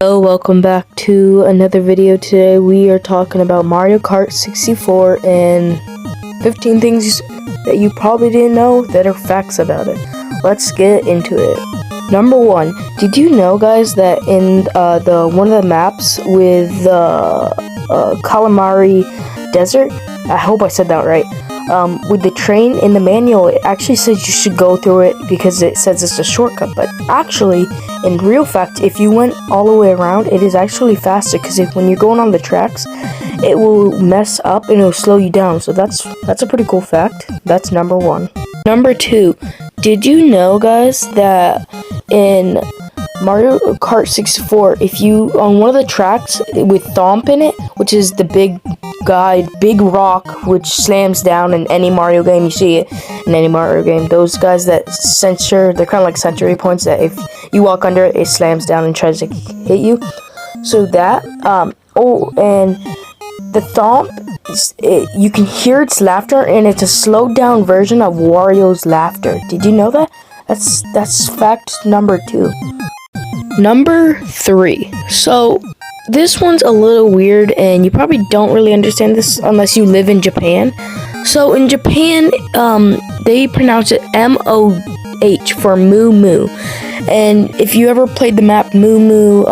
Hello, welcome back to another video. Today we are talking about Mario Kart 64 and 15 things that you probably didn't know that are facts about it. Let's get into it. Number 1, did you know, guys, that in one of the maps with the Calamari Desert, I hope I said that right, with the train in the manual, it actually says you should go through it because it says it's a shortcut, but actually, in real fact, if you went all the way around, it is actually faster because when you're going on the tracks, it will mess up and it will slow you down. So that's a pretty cool fact. That's number 1. Number 2, did you know, guys, that in Mario Kart 64, if you on one of the tracks with Thomp in it, which is the big rock which slams down in any Mario game, you see it in any Mario game, those guys that they're kind of like century points that if you walk under it, it slams down and tries to hit you. So that and the Thomp, you can hear its laughter, and it's a slowed down version of Wario's laughter. Did you know that? That's fact number 2. Number 3. So this one's a little weird, and you probably don't really understand this unless you live in Japan. So in Japan, they pronounce it M-O-H for Moo Moo. And if you ever played the map Moo Moo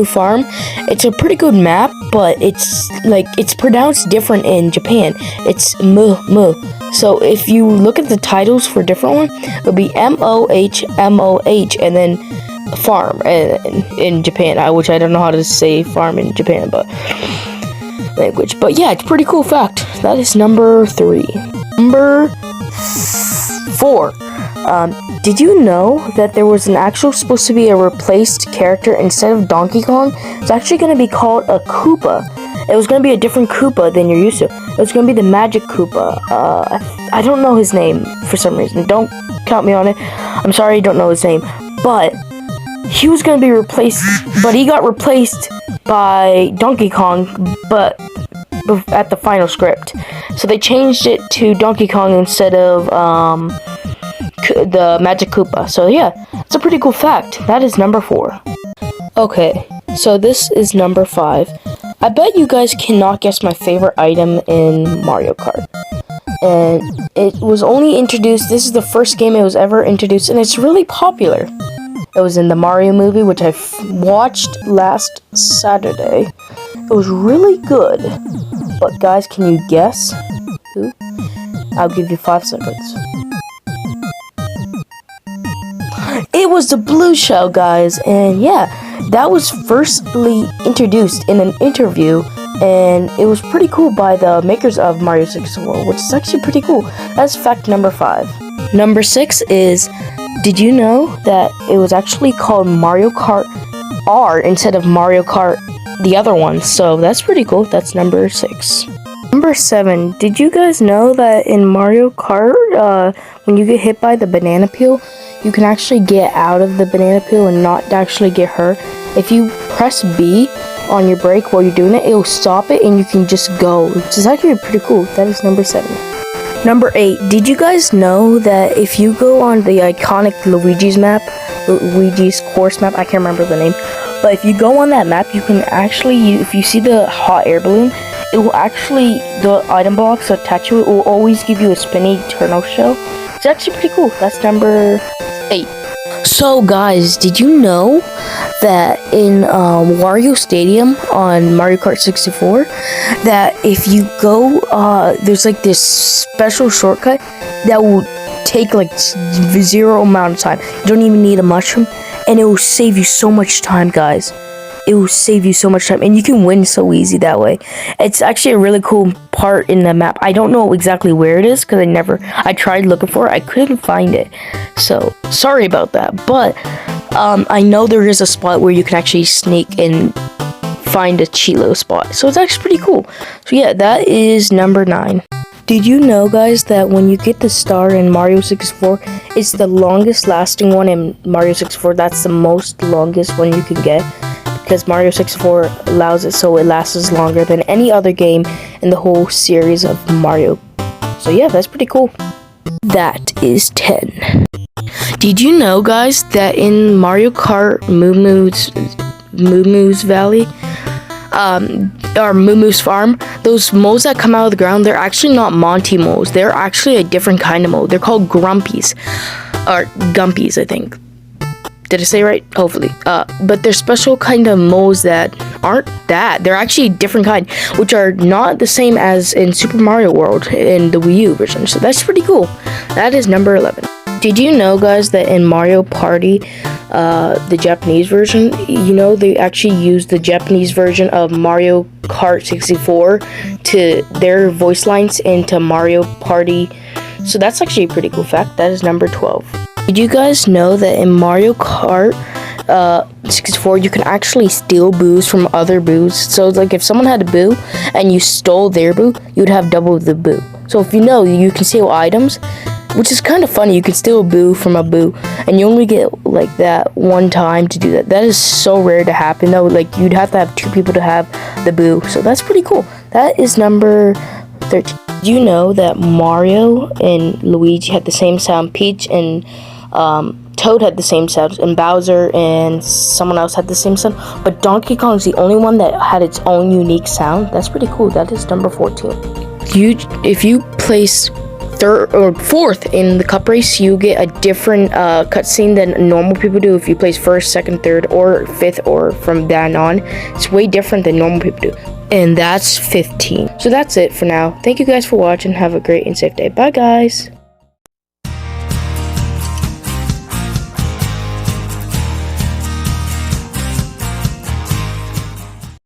Farm, it's a pretty good map, but it's pronounced different in Japan. It's Moo Moo. So if you look at the titles for different one, it'll be M-O-H, M-O-H, and then farm in Japan, which I don't know how to say farm in Japan, but language. But yeah, it's a pretty cool fact. That is number 3. Number 4. Did you know that there was supposed to be a replaced character instead of Donkey Kong? It's actually going to be called a Koopa. It was going to be a different Koopa than you're used to. It was going to be the Magic Koopa. I don't know his name for some reason. Don't count me on it. I'm sorry I don't know his name. But he was going to be replaced, but he got replaced by Donkey Kong, but at the final script. So they changed it to Donkey Kong instead of the Magic Koopa. So yeah, it's a pretty cool fact. That is number 4. Okay, so this is number 5. I bet you guys cannot guess my favorite item in Mario Kart. And it was only introduced, this is the first game it was ever introduced, and it's really popular. It was in the Mario movie, which I watched last Saturday. It was really good. But guys, can you guess who? I'll give you 5 seconds. It was the blue shell, guys, and yeah, that was firstly introduced in an interview, and it was pretty cool by the makers of Mario 64, which is actually pretty cool. That's fact number 5. Number 6 is, did you know that it was actually called Mario Kart R instead of Mario Kart the other one? So that's pretty cool. That's number 6. Number 7, did you guys know that in Mario Kart, when you get hit by the banana peel, you can actually get out of the banana peel and not actually get hurt? If you press B on your brake while you're doing it, it'll stop it and you can just go, which is actually pretty cool. That is number 7. Number 8, did you guys know that if you go on the iconic Luigi's course map, I can't remember the name, but if you go on that map, you can actually, if you see the hot air balloon, it will actually, the item blocks attached to it will always give you a spinny turtle shell. It's actually pretty cool. That's number 8. So guys, did you know that in Wario Stadium on Mario Kart 64, that if you go, there's like this special shortcut that will take like 0 amount of time. You don't even need a mushroom, and it will save you so much time, guys. It will save you so much time, and you can win so easy that way. It's actually a really cool part in the map. I don't know exactly where it is because I tried looking for it. I couldn't find it, so sorry about that. But I know there is a spot where you can actually sneak and find a cheat little spot, so it's actually pretty cool. So yeah, that is number 9. Did you know, guys, that when you get the star in Mario 64, it's the longest lasting one in Mario 64. That's the most longest one you can get, because Mario 64 allows it so it lasts longer than any other game in the whole series of Mario. So yeah, that's pretty cool. That is 10. Did you know, guys, that in Mario Kart Moo Moo's Valley, or Moo Moo's Farm, those moles that come out of the ground, they're actually not Monty moles. They're actually a different kind of mole. They're called Grumpies, or Gumpies, I think. Did I say right? Hopefully. But they're special kind of moles that aren't that. They're actually a different kind, which are not the same as in Super Mario World in the Wii U version. So that's pretty cool. That is number 11. Did you know, guys, that in Mario Party, the Japanese version, you know, they actually use the Japanese version of Mario Kart 64 to their voice lines into Mario Party. So that's actually a pretty cool fact. That is number 12. Did you guys know that in Mario Kart 64, you can actually steal boos from other boos? So like if someone had a boo and you stole their boo, you'd have double the boo. So if you know, you can steal items, which is kind of funny. You can steal a boo from a boo, and you only get like that one time to do that. That is so rare to happen though. Like you'd have to have 2 people to have the boo. So that's pretty cool. That is number 13. Did you know that Mario and Luigi had the same sound? Peach and Toad had the same sound, and Bowser and someone else had the same sound, but Donkey Kong is the only one that had its own unique sound. That's pretty cool. That is number 14. If you place 3rd or 4th in the cup race, you get a different cutscene than normal people do. If you place 1st, 2nd, 3rd, or 5th, or from then on, it's way different than normal people do. And that's 15. So that's it for now. Thank you guys for watching. Have a great and safe day. Bye, guys.